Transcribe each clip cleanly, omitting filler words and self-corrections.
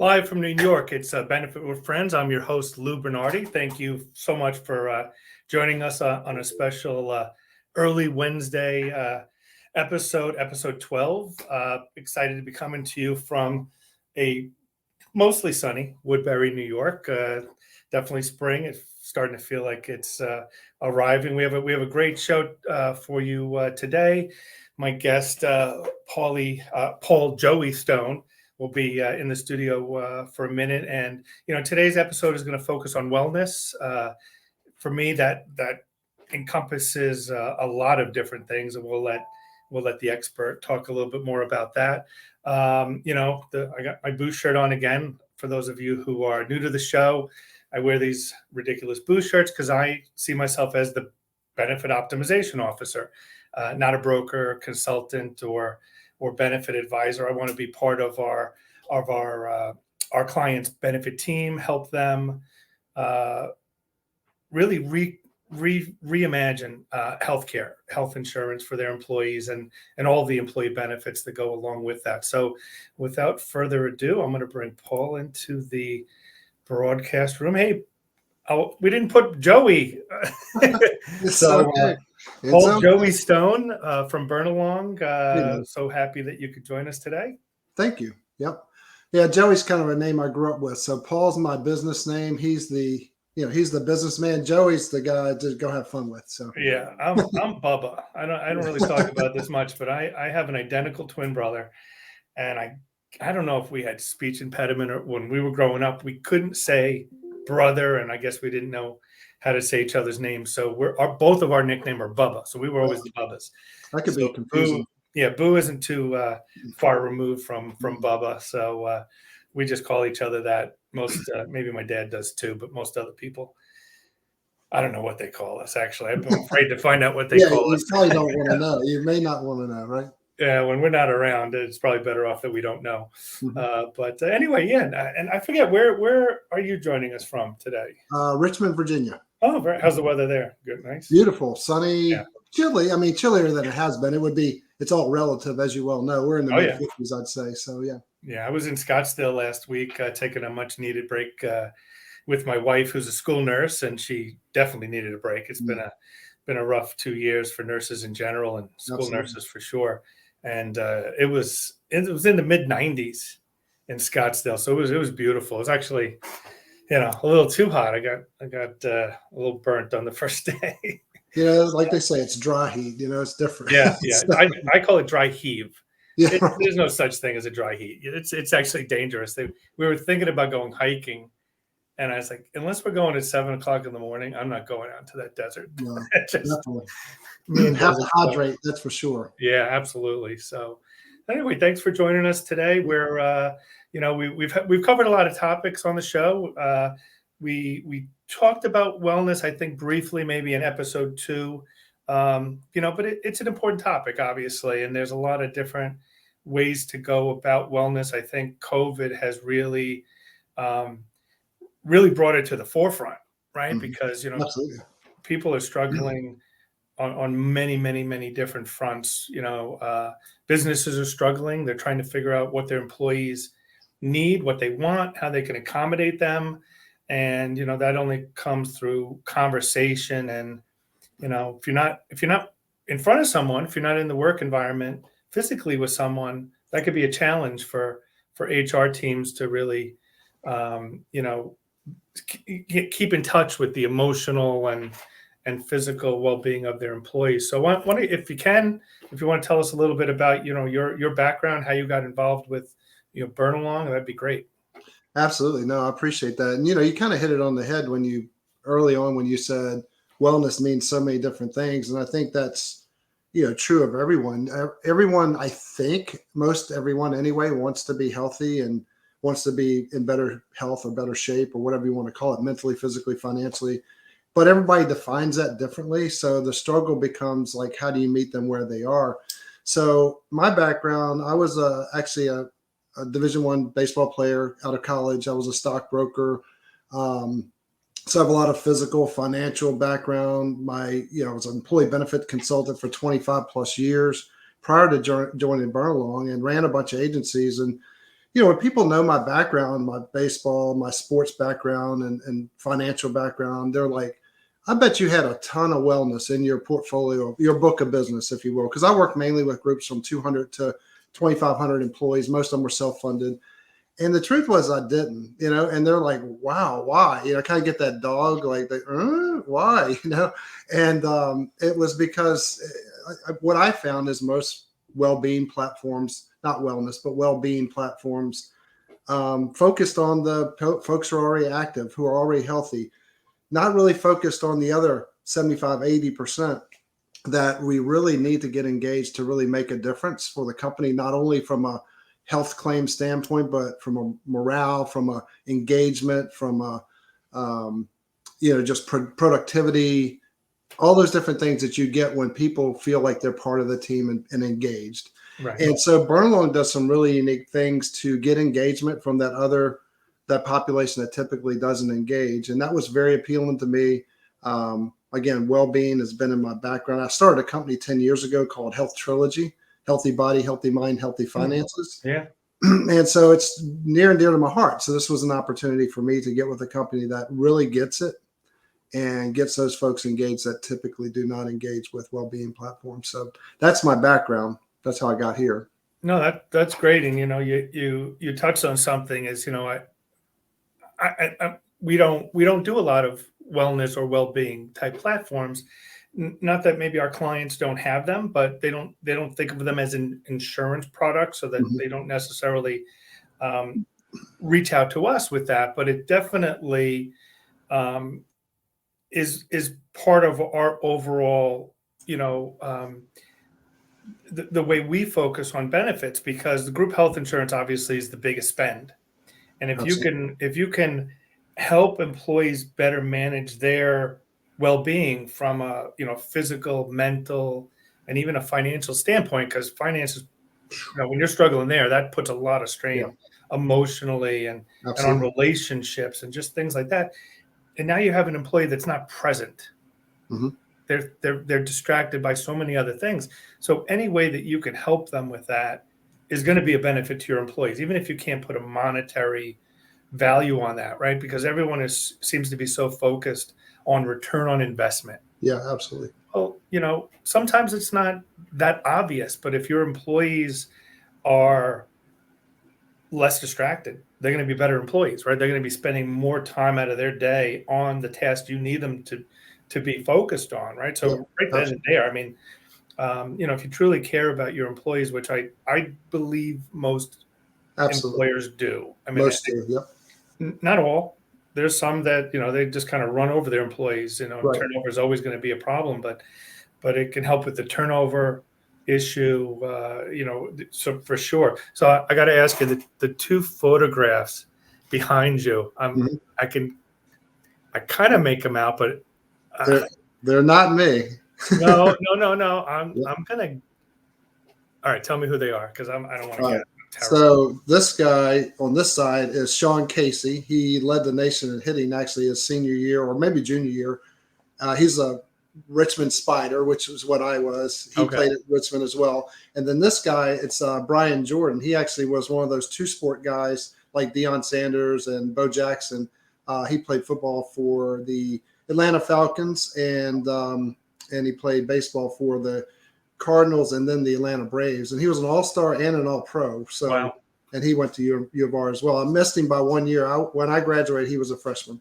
Live from New York, it's Benefit with Friends. I'm your host, Lou Bernardi. Thank you so much for joining us on a special early Wednesday episode 12. Excited to be coming to you from a mostly sunny Woodbury, New York. Definitely spring. It's starting to feel like it's arriving. We have a great show for you today. My guest, Paul Joey Stone, will be in the studio for a minute. And, today's episode is going to focus on wellness. For me, that encompasses a lot of different things, and we'll let the expert talk a little bit more about that. I got my Boo shirt on again. For those of you who are new to the show, I wear these ridiculous Boo shirts because I see myself as the benefit optimization officer, not a broker, consultant, or benefit advisor. I want to be part of our clients' benefit team, help them really reimagine healthcare, health insurance for their employees, and all the employee benefits that go along with that. So, without further ado, I'm going to bring Paul into the broadcast room. Hey, we didn't put Joey. So. Okay. Paul Joey Stone from Burnalong. So happy that you could join us today. Thank you. Yep. Yeah, Joey's kind of a name I grew up with. So Paul's my business name. He's the businessman. Joey's the guy to go have fun with. So yeah, I'm Bubba. I don't really talk about this much, but I have an identical twin brother, and I don't know if we had speech impediment or when we were growing up, we couldn't say brother, and I guess we didn't know how to say each other's names. So both of our nickname are Bubba. So we were always the Bubbas. That could be confusing. Boo isn't too far removed from Bubba. So we just call each other that. Most maybe my dad does too, but most other people, I don't know what they call us. Actually, I'm afraid to find out what they call us. You probably don't want to know. You may not want to know, right? Yeah, when we're not around, it's probably better off that we don't know. But anyway, and I forget, where are you joining us from today? Richmond, Virginia. Oh, how's the weather there? Good, nice, beautiful, sunny, chilly. I mean, chillier than it has been. It's all relative, as you well know. We're in the mid-50s, I'd say. So yeah. Yeah, I was in Scottsdale last week, taking a much-needed break with my wife, who's a school nurse, and she definitely needed a break. It's been a rough 2 years for nurses in general, and school nurses for sure. And it was in the mid-90s in Scottsdale, so it was beautiful. It was actually, a little too hot. I got a little burnt on the first day. Like they say, it's dry heat. It's different. Yeah. I call it dry heave. Yeah, there's no such thing as a dry heat. It's actually dangerous. We were thinking about going hiking, and I was like, unless we're going at 7 o'clock in the morning, I'm not going out to that desert. No, definitely. Have to hydrate, that's for sure. Yeah, absolutely. So anyway, thanks for joining us today. We're we've covered a lot of topics on the show. We talked about wellness, I think, briefly, maybe in episode 2. But it's an important topic, obviously, and there's a lot of different ways to go about wellness. I think COVID has really brought it to the forefront, right? Because Absolutely. People are struggling on many, many, many different fronts. Businesses are struggling. They're trying to figure out what their employees need, what they want, how they can accommodate them. And, that only comes through conversation. And, if you're not in front of someone, if you're not in the work environment physically with someone, that could be a challenge for HR teams to really, keep in touch with the emotional and physical well-being of their employees. So if you want to tell us a little bit about, your background, how you got involved with, Burnalong, that'd be great. Absolutely. No, I appreciate that. And, you kind of hit it on the head early on when you said wellness means so many different things. And I think that's, true of everyone. Everyone, I think most everyone anyway, wants to be healthy and wants to be in better health or better shape or whatever you want to call it, mentally, physically, financially. But everybody defines that differently. So the struggle becomes like, how do you meet them where they are? So my background, I was actually a Division I baseball player out of college. I was a stockbroker. So I have a lot of physical, financial background. I was an employee benefit consultant for 25 plus years prior to joining Burnalong, and ran a bunch of agencies. And, when people know my background, my baseball, my sports background, and financial background, they're like, I bet you had a ton of wellness in your portfolio, your book of business, if you will. Because I work mainly with groups from 200 to 2,500 employees. Most of them were self-funded. And the truth was I didn't, and they're like, wow, why? Kind of get that dog, like, why, And it was because what I found is most well-being platforms, not wellness, but well-being platforms, focused on the folks who are already active, who are already healthy, not really focused on the other 75, 80% that we really need to get engaged to really make a difference for the company, not only from a health claim standpoint, but from a morale, from a engagement, from a, just productivity, all those different things that you get when people feel like they're part of the team and engaged. Right. And so Burnalong does some really unique things to get engagement from that population that typically doesn't engage. And that was very appealing to me. Again, well-being has been in my background. I started a company 10 years ago called Health Trilogy, Healthy Body, Healthy Mind, Healthy Finances. Yeah. And so it's near and dear to my heart. So this was an opportunity for me to get with a company that really gets it and gets those folks engaged that typically do not engage with well-being platforms. So that's my background. That's how I got here. No, that's great. And you touched on something is, we don't do a lot of wellness or well-being type platforms. Not that maybe our clients don't have them, but they don't think of them as an insurance product, so that they don't necessarily reach out to us with that. But it definitely is part of our overall, the way we focus on benefits, because the group health insurance obviously is the biggest spend. And if you can help employees better manage their well-being from a physical, mental, and even a financial standpoint, because finances, when you're struggling there, that puts a lot of strain emotionally and on relationships and just things like that. And now you have an employee that's not present. They're distracted by so many other things. So any way that you can help them with that is going to be a benefit to your employees, even if you can't put a monetary value on that, right? Because everyone seems to be so focused on return on investment. Yeah, absolutely. Well, sometimes it's not that obvious, but if your employees are less distracted, they're going to be better employees, right? They're going to be spending more time out of their day on the tasks you need them to be focused on, right? So right then and there, I mean, if you truly care about your employees, which I believe most employers do. I mean, most do, not all. There's some that they just kind of run over their employees. Turnover is always going to be a problem, but it can help with the turnover issue. So for sure. So I got to ask you, the two photographs behind you. I kind of make them out, but they're not me. No. I'm gonna. All right, tell me who they are, because I don't want to get. So this guy on this side is Sean Casey. He led the nation in hitting actually his senior year or maybe junior year. He's a Richmond Spider, which was what I was. He played at Richmond as well. And then this guy, it's Brian Jordan. He actually was one of those two-sport guys like Deion Sanders and Bo Jackson. He played football for the Atlanta Falcons, and he played baseball for the Cardinals and then the Atlanta Braves. And he was an all-star and an all-pro. So, and he went to U of R as well. I missed him by 1 year. When I graduated, he was a freshman.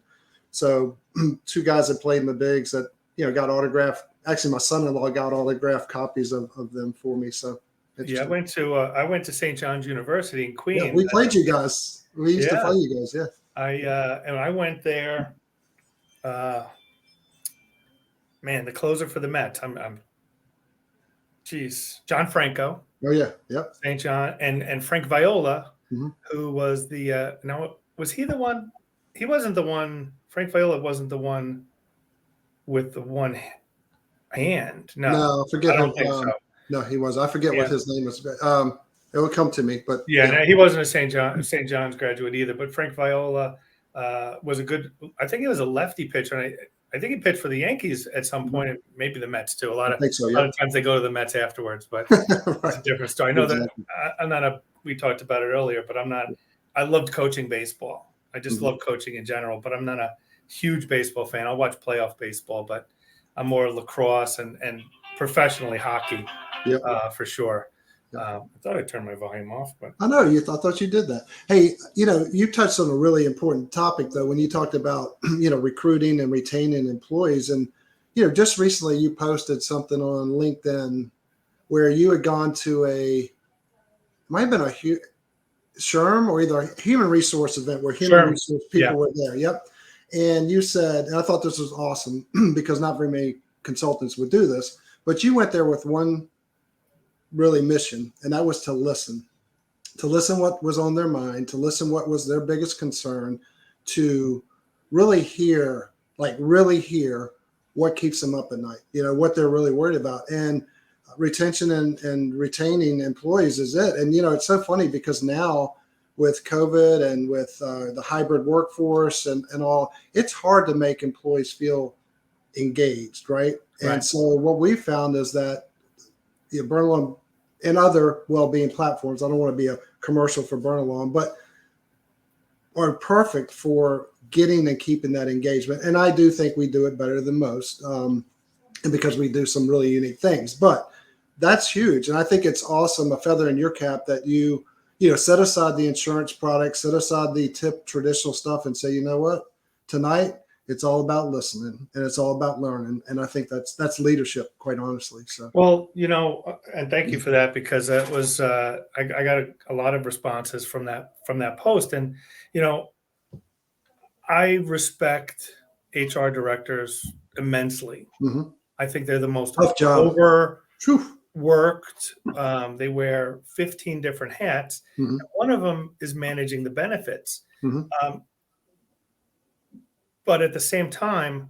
So two guys that played in the bigs that, got autographed. Actually, my son-in-law got autographed copies of them for me. So yeah, I went to St. John's University in Queens. Yeah, we played you guys. We used to play you guys. Yeah. I went there. Man, the closer for the Mets. John Franco. Oh yeah, yep. St. John and Frank Viola, who was the now was he the one? He wasn't the one. Frank Viola wasn't the one with the one hand. No, I forget. I don't think so. No, he was. I forget what his name was. It will come to me, but no, he wasn't a St. John's graduate either. But Frank Viola was a good. I think he was a lefty pitcher. And I think he pitched for the Yankees at some point, maybe the Mets too. A lot of times they go to the Mets afterwards, but it's a different story. I know that I'm not a we talked about it earlier, but I'm not. I loved coaching baseball. I just Mhm. love coaching in general, but I'm not a huge baseball fan. I'll watch playoff baseball, but I'm more lacrosse and professionally hockey Yep. for sure. Yep. I thought I turned my volume off, but I know you. I thought you did that. Hey, you touched on a really important topic though when you talked about recruiting and retaining employees, and just recently you posted something on LinkedIn where you had gone to might have been a SHRM or either a human resource event where human sure, resource yeah, people were there. Yep. And you said, and I thought this was awesome because not very many consultants would do this, but you went there with one really mission, and that was to listen what was on their mind, to listen what was their biggest concern, to really hear what keeps them up at night, what they're really worried about. And retention and retaining employees is it. And, it's so funny because now with COVID and with the hybrid workforce and all, it's hard to make employees feel engaged, right? And right, so what we found is that Burnalong and other well-being platforms, I don't want to be a commercial for Burnalong, but are perfect for getting and keeping that engagement. And I do think we do it better than most, and because we do some really unique things. But that's huge, and I think it's awesome, a feather in your cap that you set aside the insurance products, set aside the traditional stuff, and say, you know what, tonight it's all about listening and it's all about learning. And I think that's leadership, quite honestly. So, well, and thank you for that because that was I got a lot of responses from that post, and you know, I respect HR directors immensely. mhm. I think they're the most Tough job. overworked. Whew. They wear 15 different hats. Mhm, One of them is managing the benefits. mhm. Um, but at the same time,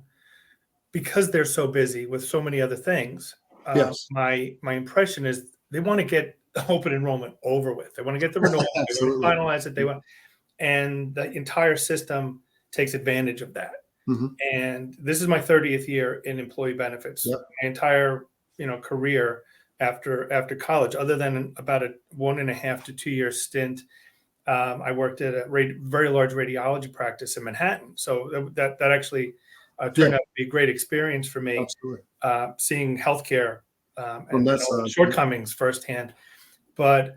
because they're so busy with so many other things, Yes, my impression is they want to get the open enrollment over with. They want to get the renewal. They want to absolutely. finalize it. They want, and the entire system takes advantage of that. Mhm. And this is my 30th year in employee benefits. Yep. My entire career after college, other than about a 1.5 to 2 year stint, I worked at a very large radiology practice in Manhattan. So that actually Yeah, turned out to be a great experience for me, absolutely. seeing healthcare From and that all the side. Yep. shortcomings firsthand. But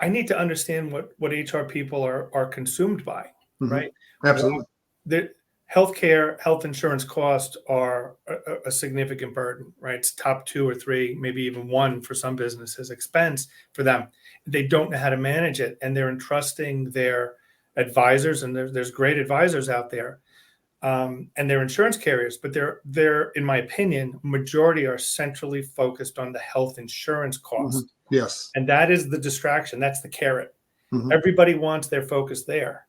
I need to understand what HR people are consumed by, Mhm. right? Absolutely. The healthcare, health insurance costs are a significant burden, right? It's top two or three, maybe even one for some businesses expense for them. They don't know how to manage it, and they're entrusting their advisors, and there's great advisors out there, and they're insurance carriers, but they're in my opinion, majority are centrally focused on the health insurance Mhm. cost, Yes. and that is the distraction. That's the carrot. Mhm. Everybody wants their focus there.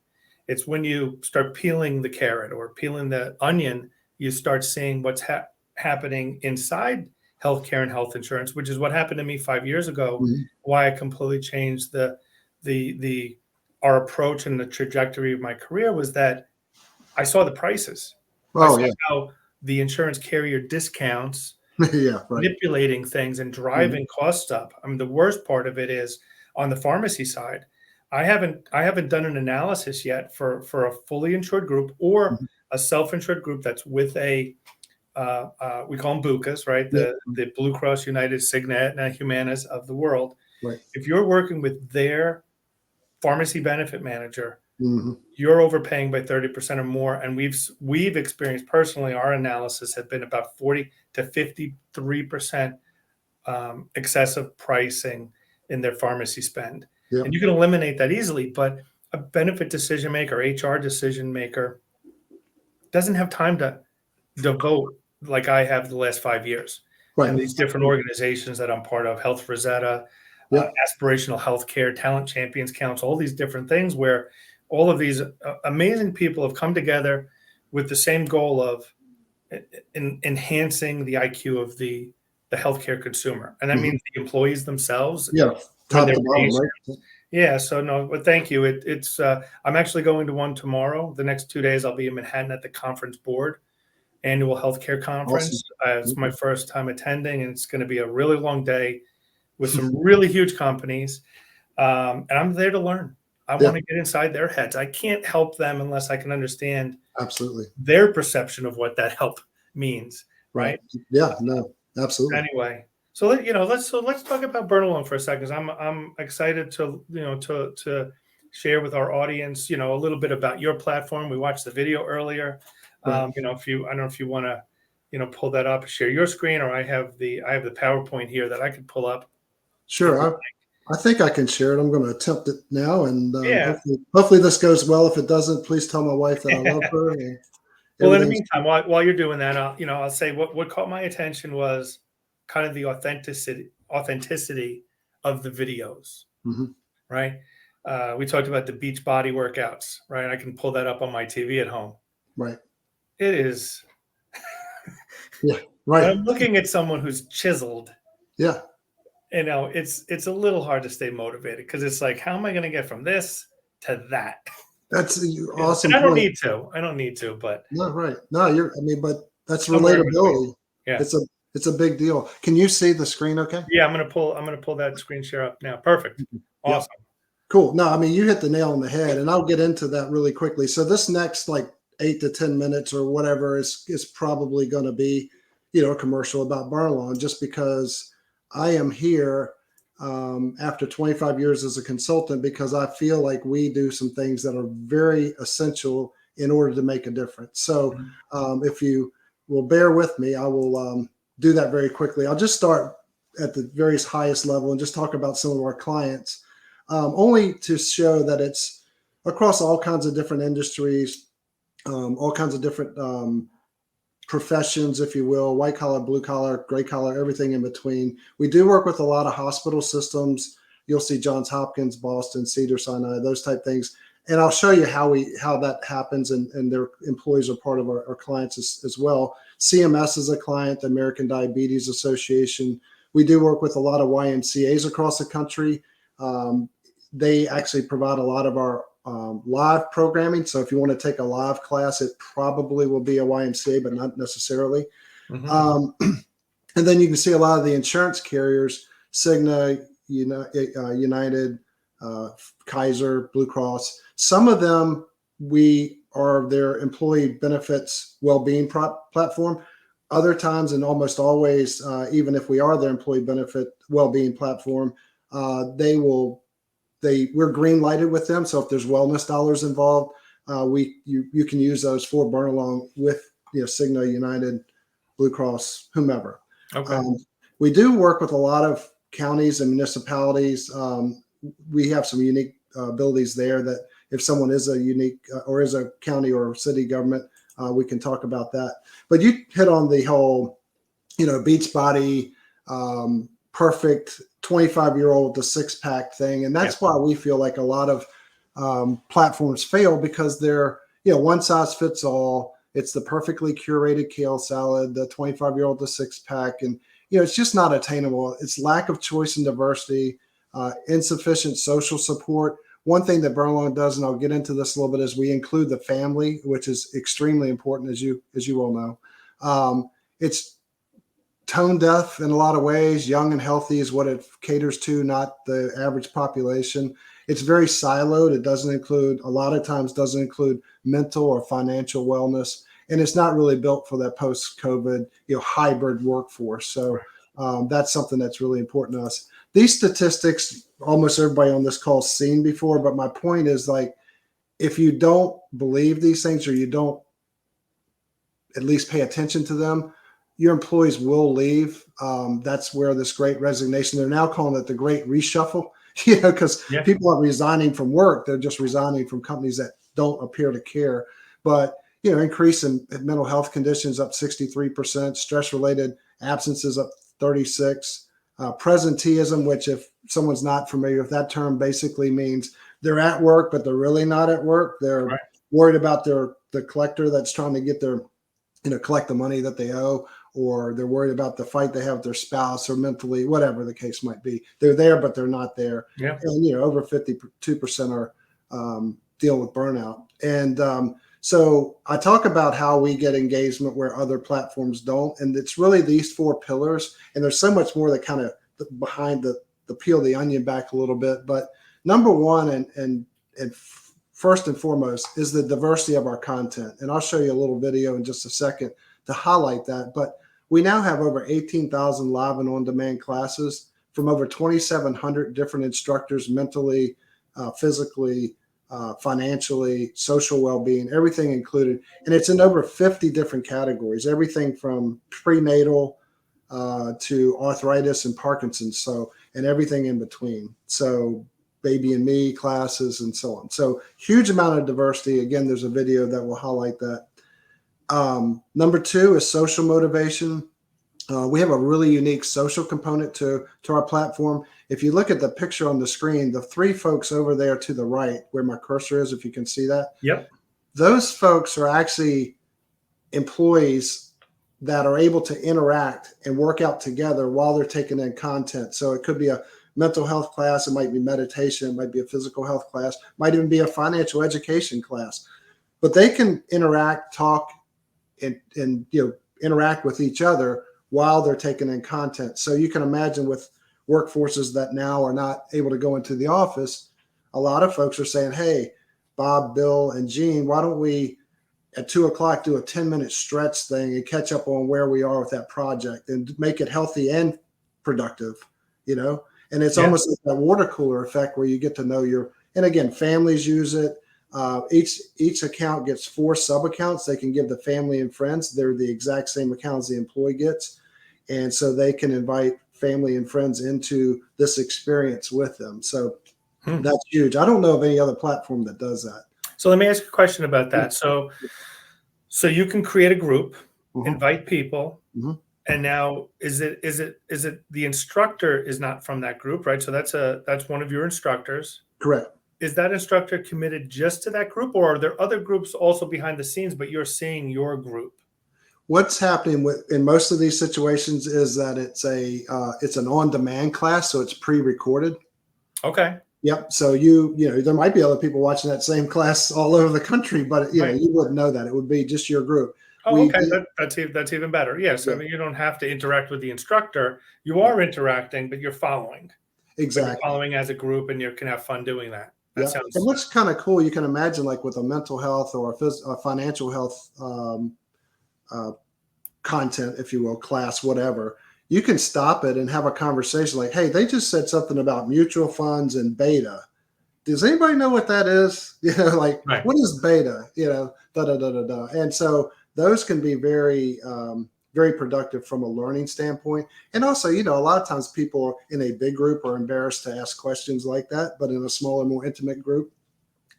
It's when you start peeling the carrot or peeling the onion, you start seeing what's happening inside healthcare and health insurance, which is what happened to me 5 years ago. Mhm. Why I completely changed the our approach and the trajectory of my career was that I saw the prices. I Oh, saw yeah. how the insurance carrier discounts, Yeah, right. manipulating things and Mhm. driving costs up. I mean, the worst part of it is on the pharmacy side. I haven't done an analysis yet for a fully insured group or Mhm. a self-insured group that's with a we call them BUCAs, right? Yep. The Blue Cross, United, Cigna, Aetna, Humanas of the world. Right. If you're working with their pharmacy benefit manager, Mhm. you're overpaying by 30% or more. And we've experienced personally, our analysis had been about 40 to 53% excessive pricing in their pharmacy spend. And Yep. you can eliminate that easily, but a benefit decision maker, HR decision maker, doesn't have time to devote like I have the last 5 years. Right. And these different organizations that I'm part of, Health Rosetta, Yep. Aspirational Healthcare, Talent Champions Council, all these different things where all of these amazing people have come together with the same goal of enhancing the IQ of the healthcare consumer, and that Mhm. means the employees themselves Yeah. when Top they're to bottom, patient. right? Yeah, so no, but thank you. It's I'm actually going to one tomorrow. The next 2 days, I'll be in Manhattan at the Conference Board annual healthcare Awesome. conference. It's Yep. my first time attending, and it's going to be a really long day with some really huge companies. And I'm there to learn. I Yeah, want to get inside their heads. I can't help them unless I can understand absolutely. their perception of what that help means, Right. right? Yeah, no, absolutely. Anyway, so let's talk about Burnalong for a second. 'Cause I'm excited to to share with our audience, a little bit about your platform. We watched the video earlier. Right. If you I don't know if you want to, pull that up, share your screen, or I have the PowerPoint here that I could pull up if Sure. you. I think I can share it. I'm going to attempt it now, and Yeah. hopefully this goes well. If it doesn't, please tell my wife that I love her and Well, in the everything's meantime, while you're doing that, I'll say what caught my attention was kind of the authenticity of the videos, mhm, right? We talked about the beach body workouts, right? I can pull that up on my TV at home. right. It is Yeah. when Right. I'm looking at someone who's chiseled, Yeah. it's a little hard to stay motivated because it's like, how am I going to get from this to that? That's an And awesome I don't point. need to. I don't need to, but No, right. No, I mean, but that's somewhere in between. relatability. Yeah. It's a big deal. Can you see the screen okay? Yeah, I'm gonna pull that screen share up now. Perfect. Mhm. Yep. Awesome. Cool. No, I mean, you hit the nail on the head, and I'll get into that really quickly. So this next like 8 to 10 minutes or whatever is probably going to be, a commercial about Barlon, just because I am here after 25 years as a consultant because I feel like we do some things that are very essential in order to make a difference. So Mhm. if you will bear with me, I will do that very quickly. I'll just start at the various highest level and just talk about some of our clients only to show that it's across all kinds of different industries, all kinds of different professions, if you will, white collar, blue collar, gray collar, everything in between. We do work with a lot of hospital systems. You'll see Johns Hopkins, Boston, Cedars-Sinai, those type things. And I'll show you how that happens, and their employees are part of our clients as well. CMS is a client, the American Diabetes Association. We do work with a lot of YMCAs across the country. They actually provide a lot of our live programming. So if you want to take a live class, it probably will be a YMCA, but not necessarily. Mhm. Um, and then you can see a lot of the insurance carriers, Cigna, United, uh, Kaiser, Blue Cross. Some of them, we are their employee benefits well-being platform. Other times, and almost always, even if we are their employee benefit well-being platform, they will we're green lighted with them. So if there's wellness dollars involved, you can use those for Burnalong with Cigna, United, Blue Cross, whomever. Okay. Um, we do work with a lot of counties and municipalities. We have some unique abilities there that if someone is a unique or is a county or city government, we can talk about that. But you hit on the whole, Beachbody, perfect 25-year-old with a six-pack thing. And Yeah. that's why we feel like a lot of platforms fail because they're, one size fits all. It's the perfectly curated kale salad, the 25-year-old with a six-pack. And, it's just not attainable. It's lack of choice and diversity, insufficient social support. One thing that Burnalong does, and I'll get into this a little bit, is we include the family, which is extremely important, as you all know. It's tone deaf in a lot of ways. Young and healthy is what it caters to, not the average population. It's very siloed. It doesn't include, a lot of times doesn't include mental or financial wellness. And it's not really built for that post-COVID, hybrid workforce. So that's something that's really important to us. These statistics, almost everybody on this call has seen before, but my point is, like, if you don't believe these things or you don't at least pay attention to them, your employees will leave. That's where this great resignation, they're now calling it the great reshuffle, because Yeah. people are resigning from work. They're just resigning from companies that don't appear to care. But, increase in mental health conditions up 63%, stress-related absences up 36, presenteeism, which if someone's not familiar with that term, basically means they're at work, but they're really not at work. They're Right. worried about the collector that's trying to get their collect the money that they owe, or they're worried about the fight they have with their spouse, or mentally, whatever the case might be. They're there, but they're not there. Yeah. And, over 52% are dealing with burnout. And so I talk about how we get engagement where other platforms don't. And it's really these four pillars. And there's so much more that kind of behind the peel the onion back a little bit. But number one and first and foremost is the diversity of our content. And I'll show you a little video in just a second to highlight that. But we now have over 18,000 live and on-demand classes from over 2,700 different instructors, mentally, physically, financially, social well-being, everything included. And it's in over 50 different categories, everything from prenatal to arthritis and Parkinson's, and everything in between. So baby and me classes and so on. So huge amount of diversity. Again, there's a video that will highlight that. Number two is social motivation. We have a really unique social component to our platform. If you look at the picture on the screen, the three folks over there to the right, where my cursor is, if you can see that, Yep. Those folks are actually employees that are able to interact and work out together while they're taking in content. So it could be a mental health class, it might be meditation, it might be a physical health class, might even be a financial education class. But they can interact, talk, and interact with each other while they're taking in content. So you can imagine with workforces that now are not able to go into the office, a lot of folks are saying, hey, Bob, Bill, and Gene, why don't we at 2:00 do a 10-minute stretch thing and catch up on where we are with that project and make it healthy and productive, And it's almost like that water cooler effect where you get to know and again, families use it. Each account gets 4 sub accounts they can give the family and friends. They're the exact same accounts the employee gets. And so they can invite family and friends into this experience with them. So that's huge. I don't know of any other platform that does that. So let me ask you a question about that. So you can create a group, invite people, and now is it the instructor is not from that group, right? So that's one of your instructors. Correct. Is that instructor committed just to that group, or are there other groups also behind the scenes, but you're seeing your group? What's happening in most of these situations is that it's an on-demand class, so it's pre-recorded. Okay. Yep. So there might be other people watching that same class all over the country, but you wouldn't know that. It would be just your group. Oh, okay. That's even better. Yes. Yeah. I mean, you don't have to interact with the instructor. You are interacting, but you're following. Exactly. But you're following as a group, and you can have fun doing that. And what's kind of cool, you can imagine like with a mental health or a financial health content, if you will, class, whatever, you can stop it and have a conversation like, hey, they just said something about mutual funds and beta. Does anybody know what that is? Right. What is beta? And so those can be very, very productive from a learning standpoint. And also, a lot of times people in a big group are embarrassed to ask questions like that, but in a smaller, more intimate group,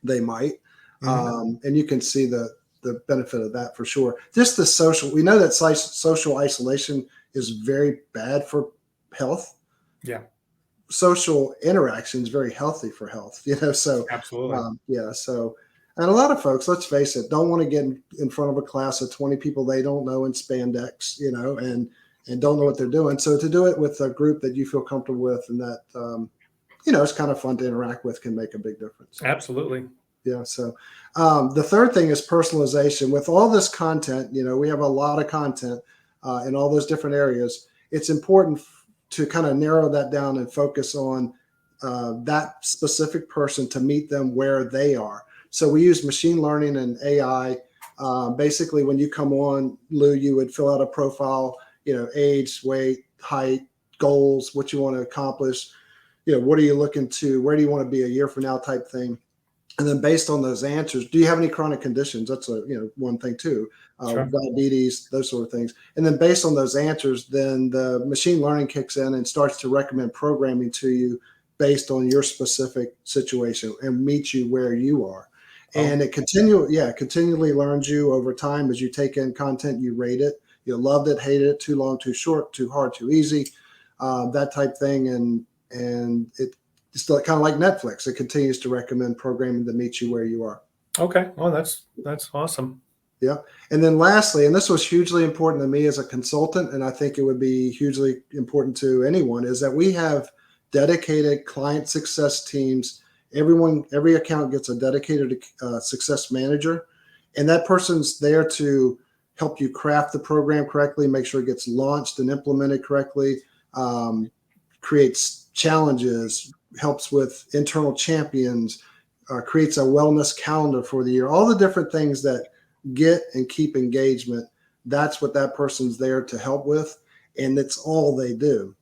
they might. And you can see the benefit of that for sure. Just the social, we know that social isolation is very bad for health. Yeah. Social interaction is very healthy for health, so absolutely. And a lot of folks, let's face it, don't want to get in front of a class of 20 people they don't know in spandex, and don't know what they're doing. So to do it with a group that you feel comfortable with and that, it's kind of fun to interact with can make a big difference. Absolutely. Yeah. So the third thing is personalization. With all this content, we have a lot of content in all those different areas. It's important to kind of narrow that down and focus on that specific person to meet them where they are. So we use machine learning and AI. Basically, when you come on, Lou, you would fill out a profile, age, weight, height, goals, what you want to accomplish, what are you looking to, where do you want to be a year from now type thing. And then based on those answers, do you have any chronic conditions? That's one thing too, Sure. Diabetes, those sort of things. And then based on those answers, then the machine learning kicks in and starts to recommend programming to you based on your specific situation and meet you where you are. And it continually learns you over time as you take in content, you rate it, you loved it, hated it, too long, too short, too hard, too easy, that type thing. And it's still kind of like Netflix. It continues to recommend programming that meets you where you are. Okay. Well, that's awesome. Yeah. And then lastly, and this was hugely important to me as a consultant, and I think it would be hugely important to anyone, is that we have dedicated client success teams. Every account gets a dedicated success manager, and that person's there to help you craft the program correctly, make sure it gets launched and implemented correctly, creates challenges, helps with internal champions, creates a wellness calendar for the year, all the different things that get and keep engagement. That's what that person's there to help with. And it's all they do.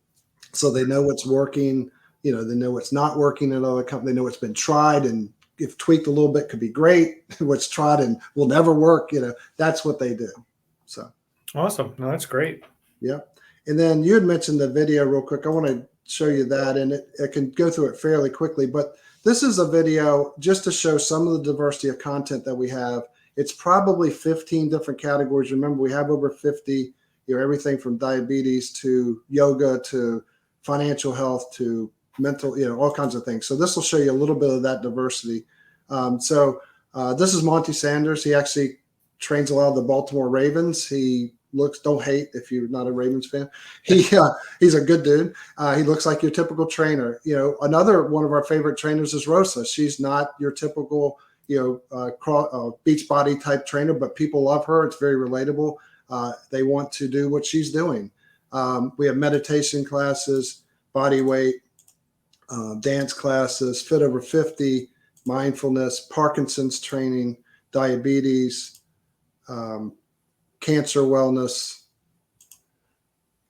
So they know what's working, they know what's not working at other companies. They know what's been tried and if tweaked a little bit could be great. What's tried and will never work, that's what they do. So awesome. No, that's great. Yeah. And then you had mentioned the video real quick. I want to show you that, and I can go through it fairly quickly, but this is a video just to show some of the diversity of content that we have. It's probably 15 different categories. Remember, we have over 50, everything from diabetes to yoga to financial health to mental, all kinds of things. So this will show you a little bit of that diversity. This is Monty Sanders. He actually trains a lot of the Baltimore Ravens. He don't hate if you're not a Ravens fan. He's a good dude. He looks like your typical trainer. Another one of our favorite trainers is Rosa. She's not your typical, beach body type trainer, but people love her. It's very relatable. They want to do what she's doing. We have meditation classes, body weight, dance classes, fit over 50, mindfulness, Parkinson's training, diabetes, cancer wellness,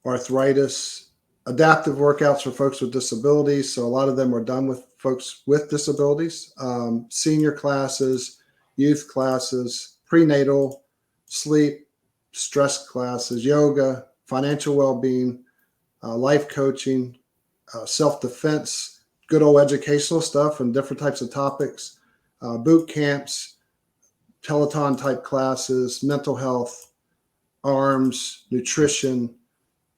arthritis, adaptive workouts for folks with disabilities. So a lot of them are done with folks with disabilities, senior classes, youth classes, prenatal, sleep, stress classes, yoga, financial well-being, life coaching, self-defense, good old educational stuff and different types of topics, boot camps, Peloton type classes, mental health, arms, nutrition,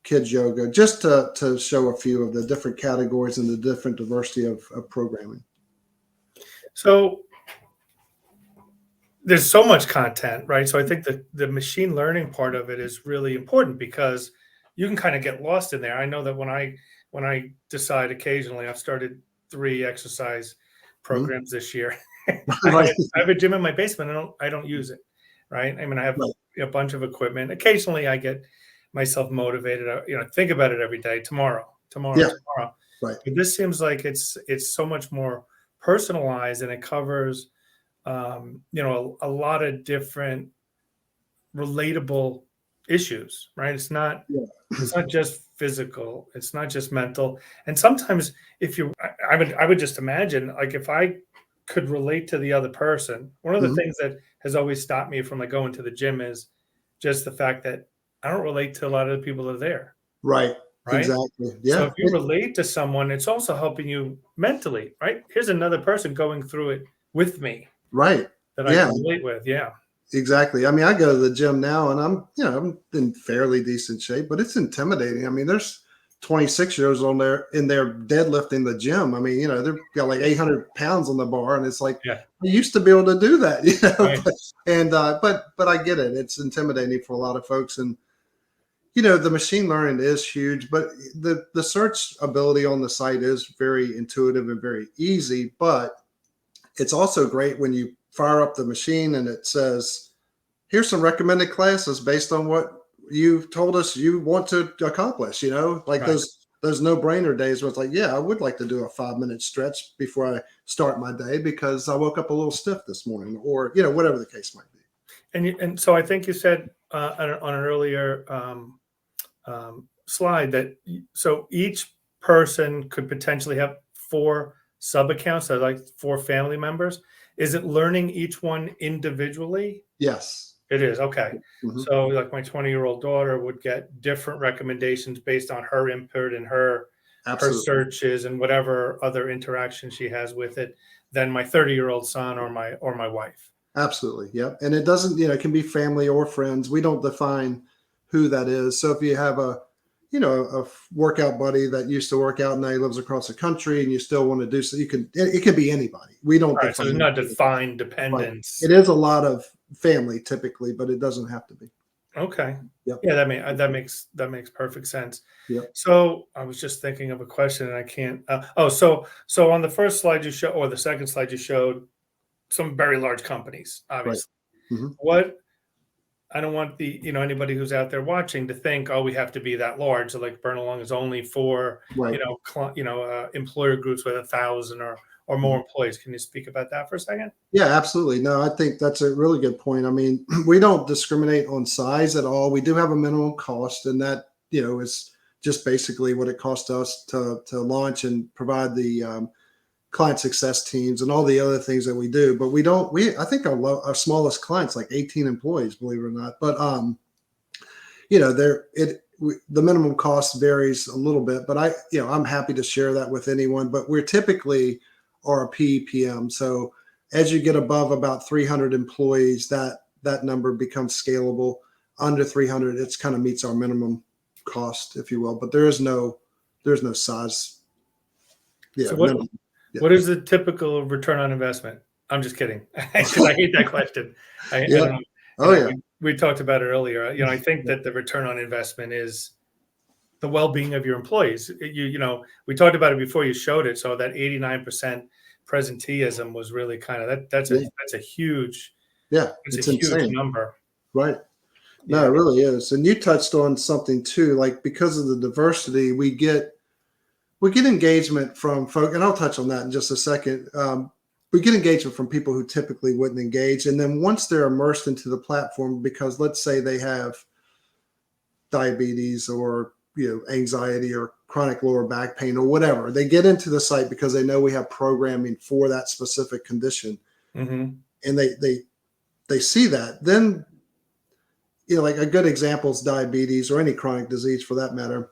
kids yoga, just to show a few of the different categories and the different diversity of programming. So there's so much content, right? So I think that the machine learning part of it is really important because you can kind of get lost in there. I know that when I decide occasionally, I've started 3 exercise programs this year. I have a gym in my basement. I don't use it, right? I mean, I have a bunch of equipment. Occasionally, I get myself motivated. Think about it every day. Tomorrow. Right. But this seems like it's so much more personalized, and it covers, a lot of different relatable issues, right? It's not just physical. It's not just mental. And sometimes, I would just imagine, like, if I could relate to the other person. One of the things that has always stopped me from going to the gym is just the fact that I don't relate to a lot of the people that are there. Right. Right. Exactly. Yeah. So if you relate to someone, it's also helping you mentally, right? Here's another person going through it with me. Right. That I can relate with. Yeah. Exactly. I mean, I go to the gym now and I'm in fairly decent shape, but it's intimidating. I mean, there's 26-year-olds in there deadlifting the gym. I mean, they've got like 800 pounds on the bar, and it's like, I used to be able to do that, Right. But I get it. It's intimidating for a lot of folks, and the machine learning is huge, but the search ability on the site is very intuitive and very easy. But it's also great when you fire up the machine and it says, "Here's some recommended classes based on what you told us you want to accomplish," those no-brainer days where it's like, I would like to do a 5-minute stretch before I start my day because I woke up a little stiff this morning, or whatever the case might be. And so I think you said on an earlier slide that so each person could potentially have 4 sub accounts, so like 4 family members. Is it learning each one individually? Yes. It is. Okay. So like my 20-year-old daughter would get different recommendations based on her input and her searches and whatever other interaction she has with it than my 30-year-old son or my wife. Absolutely. Yep. And it doesn't, it can be family or friends. We don't define who that is. So if you have a workout buddy that used to work out and now he lives across the country and you still want to do so, it can be anybody. We don't define. So there's not defined dependence. It is a lot of family typically, but it doesn't have to be. Okay. Yep. Yeah, that makes perfect sense. Yep. So I was just thinking of a question and I can't. So on the first slide you showed, or the second slide you showed, some very large companies, obviously. Right. I don't want anybody who's out there watching to think, oh, we have to be that large. So like Burnalong is only for Right. employer groups with 1,000 or more employees. Can you speak about that for a second? Yeah, absolutely. No, I think that's a really good point. I mean, we don't discriminate on size at all. We do have a minimum cost, and that is just basically what it costs us to launch and provide the client success teams and all the other things that we do. But we don't. I think our smallest clients like 18 employees, believe it or not. But the minimum cost varies a little bit. But I'm happy to share that with anyone. But we're typically are a PEPM, so as you get above about 300 employees, that number becomes scalable. Under 300, it's kind of meets our minimum cost, if you will. But there's no size. Yeah. So minimum. what is the typical return on investment? I'm just kidding, because I hate that question. I don't know. Oh yeah. We talked about it earlier. I think that the return on investment is the well-being of your employees. We talked about it before you showed it. So that 89% presenteeism was really kind of that's a huge it's a huge insane. number. Right. No, it really is. And you touched on something too, like because of the diversity, we get engagement from folk, and I'll touch on that in just a second. We get engagement from people who typically wouldn't engage. And then once they're immersed into the platform, because let's say they have diabetes or anxiety or chronic lower back pain or whatever, they get into the site because they know we have programming for that specific condition. Mm-hmm. And they see that. Then like a good example is diabetes or any chronic disease for that matter.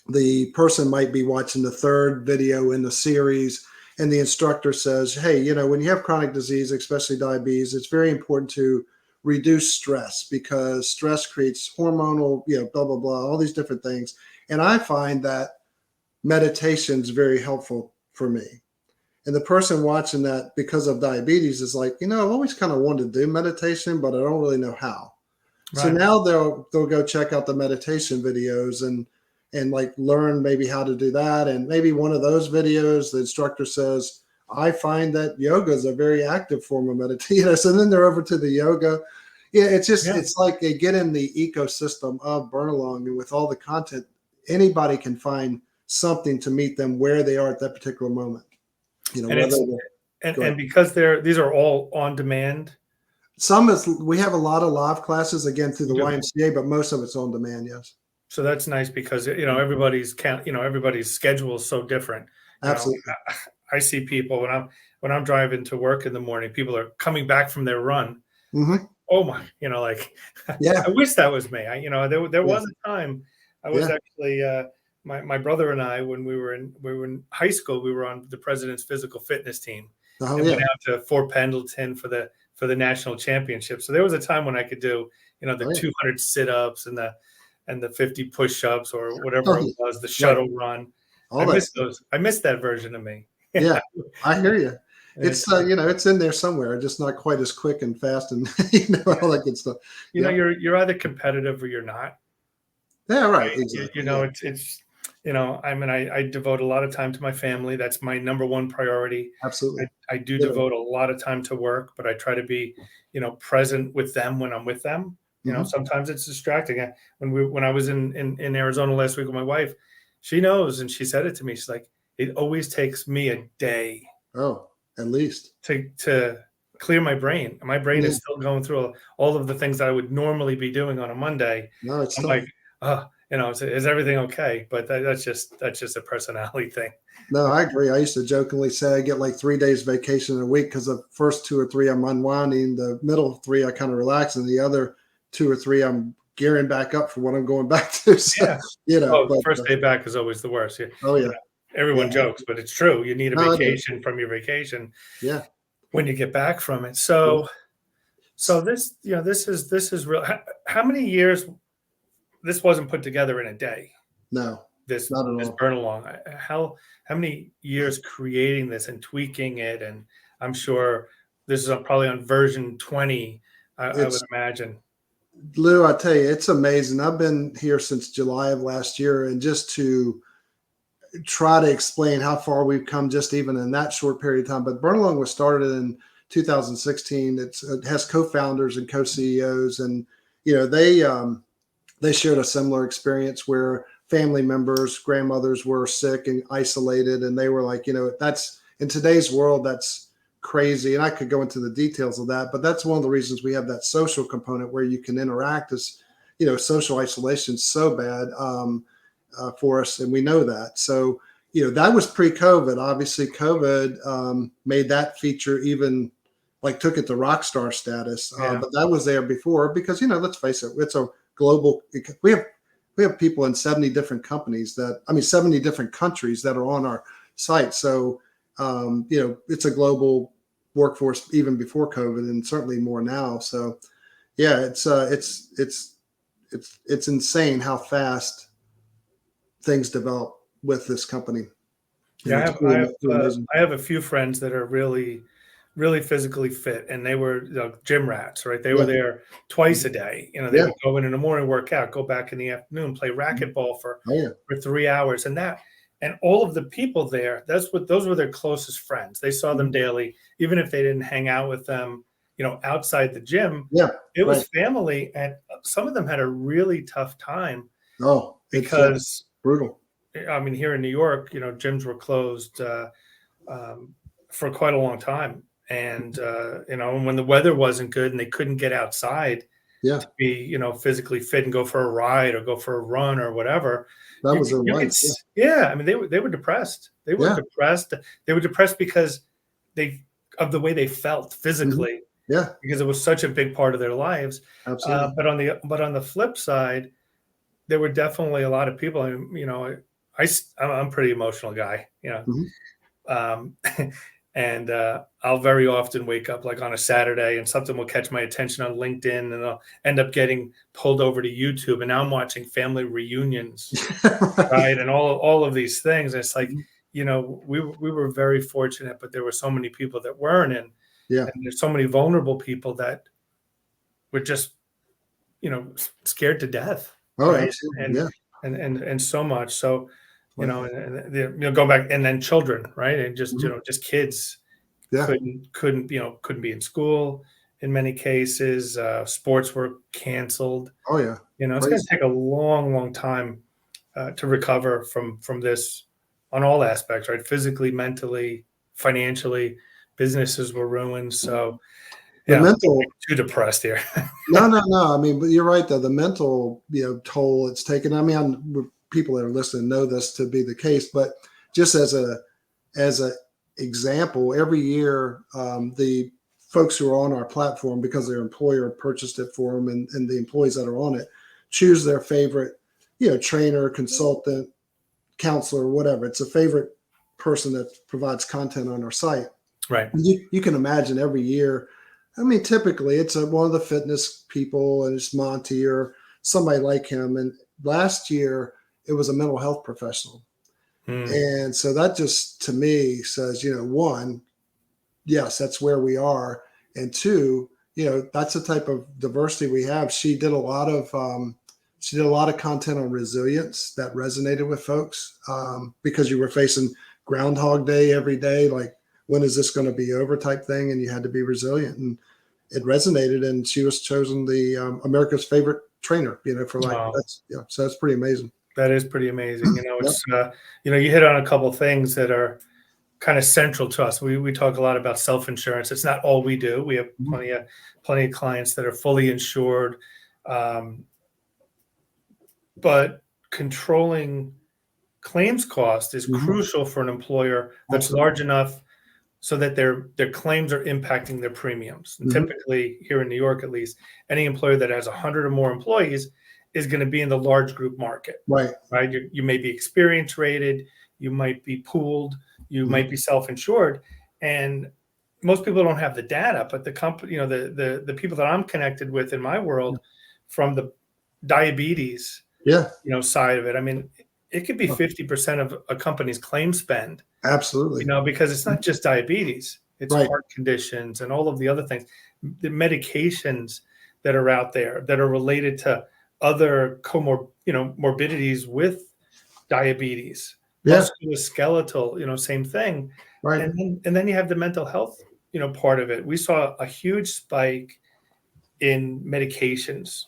The person might be watching the third video in the series, and the instructor says, hey, when you have chronic disease, especially diabetes, it's very important to reduce stress because stress creates hormonal, blah, blah, blah, all these different things. And I find that meditation is very helpful for me. And the person watching that because of diabetes is like, I've always kind of wanted to do meditation, but I don't really know how. Right. So now they'll go check out the meditation videos and like learn maybe how to do that. And maybe one of those videos, the instructor says, I find that yoga is a very active form of meditation. So then they're over to the yoga. Yeah, it's like they get in the ecosystem of Burnalong, and with all the content, anybody can find something to meet them where they are at that particular moment. And because these are all on demand. We have a lot of live classes again through the YMCA, but most of it's on demand. Yes. So that's nice because everybody's schedule is so different. Absolutely. I see people when I'm driving to work in the morning, people are coming back from their run. Mm-hmm. Oh my, I wish that was me. There was a time I was actually my brother and I, when we were in high school, we were on the president's physical fitness team and went out to Fort Pendleton for the national championship. So there was a time when I could do, the 200 sit-ups and the 50 push-ups or whatever it was, the shuttle run. I missed those. I missed that version of me. Yeah, I hear you. It's it's in there somewhere, just not quite as quick and fast and all that good stuff. You're either competitive or you're not. Yeah, right. Exactly. It's I devote a lot of time to my family. That's my number one priority. Absolutely. I do devote a lot of time to work, but I try to be, present with them when I'm with them. Sometimes it's distracting. When I was in Arizona last week with my wife, she knows, and she said it to me. She's like, it always takes me a day. Oh, at least to clear my brain. My brain is still going through all of the things that I would normally be doing on a Monday. No, it's I'm like, is everything okay? But that's just a personality thing. No, I agree. I used to jokingly say I get like 3 days vacation a week because the first 2 or 3 I'm unwinding, the middle 3 I kind of relax, and the other 2 or 3 I'm gearing back up for what I'm going back to. So, the first day back is always the worst. Oh yeah. Everyone jokes, but it's true. You need a vacation from your vacation. Yeah. When you get back from it. So this, this is real. How many years? This wasn't put together in a day. No, this not at all. This Burnalong. How many years creating this and tweaking it? And I'm sure this is probably on version 20. I would imagine. Lou, I tell you, it's amazing. I've been here since July of last year, and just to try to explain how far we've come just even in that short period of time. But Burnalong was started in 2016. It has co-founders and co-CEOs, and they shared a similar experience where family members, grandmothers were sick and isolated, and they were like, that's in today's world, that's crazy. And I could go into the details of that, but that's one of the reasons we have that social component where you can interact. Is social isolation is so bad for us, and we know that. So that was pre-COVID. Obviously, COVID made that feature even like took it to rock star status. But that was there before because let's face it, it's a global. We have people in 70 different 70 different countries that are on our site. So it's a global workforce even before COVID, and certainly more now. So yeah, it's insane how fast things develop with this company. Yeah, I have a few friends that are really, really physically fit, and they were gym rats, right? They were there twice a day. They would go in the morning, work out, go back in the afternoon, play racquetball for 3 hours, and all of the people there, those were their closest friends. They saw them daily, even if they didn't hang out with them, outside the gym. It was family, and some of them had a really tough time. Because brutal. I mean, here in New York, gyms were closed for quite a long time. And, when the weather wasn't good and they couldn't get outside to be, physically fit and go for a ride or go for a run or whatever. That was their life. I mean, they were depressed. They were depressed. They were depressed because of the way they felt physically. Because it was such a big part of their lives. Absolutely. But on the flip side, there were definitely a lot of people, I'm a pretty emotional guy, and I'll very often wake up like on a Saturday and something will catch my attention on LinkedIn, and I'll end up getting pulled over to YouTube, and now I'm watching family reunions, right? And all of these things. And it's like, we were very fortunate, but there were so many people that weren't, and there's so many vulnerable people that were just, scared to death. Right. And so much. So, go back, and then children, right. And just, just kids couldn't be in school in many cases. Sports were canceled. It's going to take a long, long time to recover from this on all aspects, right? Physically, mentally, financially, businesses were ruined. So the mental too depressed here. No. I mean, but you're right though. The mental, toll it's taken. I mean, people that are listening know this to be the case, but just as a example, every year, the folks who are on our platform, because their employer purchased it for them, and the employees that are on it choose their favorite, trainer, consultant, counselor, whatever. It's a favorite person that provides content on our site. Right. You can imagine every year. I mean, typically it's one of the fitness people, and it's Monty or somebody like him. And last year it was a mental health professional. And so that just to me says, one, yes, that's where we are. And two, that's the type of diversity we have. She did a lot of content on resilience that resonated with folks because you were facing Groundhog Day every day, like, when is this going to be over type thing, and you had to be resilient, and it resonated, and she was chosen the America's favorite trainer, for so that's pretty amazing. That is pretty amazing. It's you hit on a couple of things that are kind of central to us. We talk a lot about self-insurance. It's not all we do. We have plenty of clients that are fully insured, but controlling claims cost is crucial for an employer that's large enough so that their claims are impacting their premiums. And typically, here in New York at least, any employer that has 100 or more employees is going to be in the large group market. Right. You may be experience rated, you might be pooled, you might be self-insured, and most people don't have the data. But the company, the people that I'm connected with in my world, from the diabetes, side of it, I mean, it could be 50% of a company's claim spend. Absolutely. Because it's not just diabetes, it's heart conditions and all of the other things, the medications that are out there that are related to other morbidities with diabetes, musculoskeletal, same thing. Right. And then you have the mental health, part of it. We saw a huge spike in medications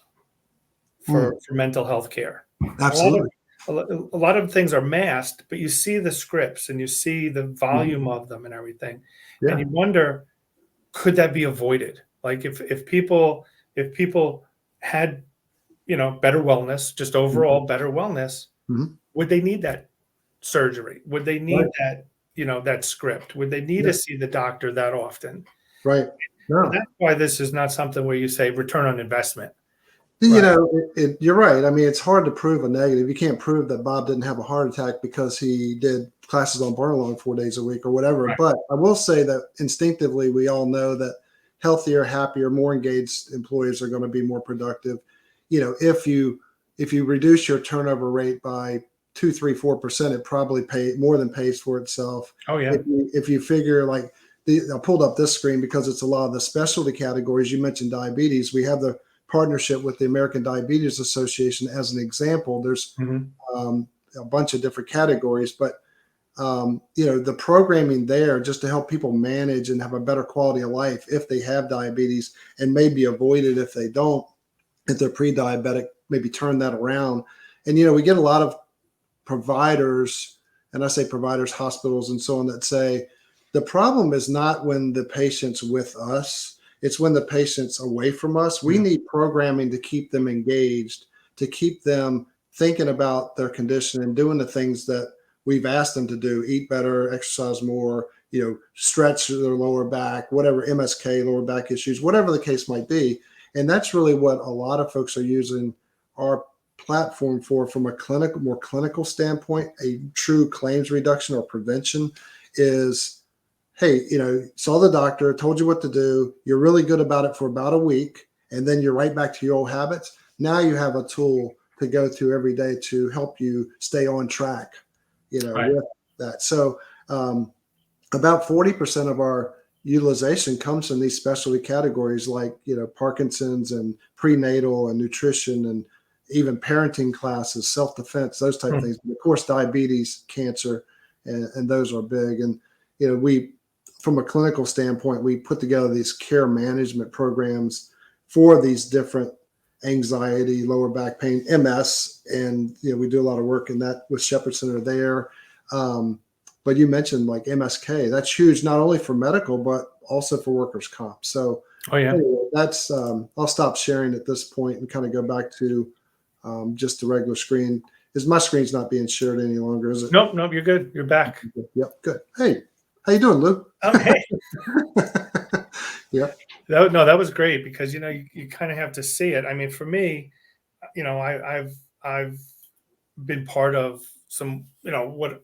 for mental health care. A lot of Absolutely. a lot of things are masked, but you see the scripts and you see the volume of them and everything, and Yeah. you wonder, could that be avoided? Like if people had, better wellness, just overall better wellness, Mhm. would they need that surgery? Would they need Right. that script? Would they need Yeah. to see the doctor that often? Right. And No. that's why this is not something where you say return on investment, You right? know, you're right. I mean, it's hard to prove a negative. You can't prove that Bob didn't have a heart attack because he did classes on Burnalong 4 days a week or whatever. Right. But I will say that instinctively, we all know that healthier, happier, more engaged employees are going to be more productive. If you reduce your turnover rate by 2, 3, 4%, it probably more than pays for itself. Oh yeah. If you figure like I pulled up this screen because it's a lot of the specialty categories. You mentioned diabetes. We have the partnership with the American Diabetes Association as an example. There's Mhm. um, a bunch of different categories, but the programming there just to help people manage and have a better quality of life if they have diabetes and maybe avoid it if they don't, if they're pre-diabetic, maybe turn that around. And we get a lot of providers, and I say providers, hospitals, and so on, that say the problem is not when the patient's with us, it's when the patient's away from us. We Mm. need programming to keep them engaged, to keep them thinking about their condition and doing the things that we've asked them to do: eat better, exercise more, stretch their lower back, whatever, MSK, lower back issues, whatever the case might be. And that's really what a lot of folks are using our platform for, from a more clinical standpoint. A true claims reduction or prevention is, hey, saw the doctor, told you what to do, you're really good about it for about a week, and then you're right back to your old habits. Now you have a tool to go through every day to help you stay on track, Right. with that. So about 40% of our utilization comes from these specialty categories like, Parkinson's and prenatal and nutrition and even parenting classes, self-defense, those type of Hmm. things. And of course, diabetes, cancer, and those are big. And, from a clinical standpoint, we put together these care management programs for these different anxiety, lower back pain, MS. And, we do a lot of work in that with Shepherd Center there. But you mentioned like MSK, that's huge, not only for medical, but also for workers' comp. So Oh yeah. anyway, that's, I'll stop sharing at this point and kind of go back to just the regular screen. Is my screen's not being shared any longer, is it? Nope, nope, you're good. You're back. Yep, good. Hey, how you doing, Lou? Hey, Yep. no, that was great because you kind of have to see it. I mean, for me, I've been part of some, what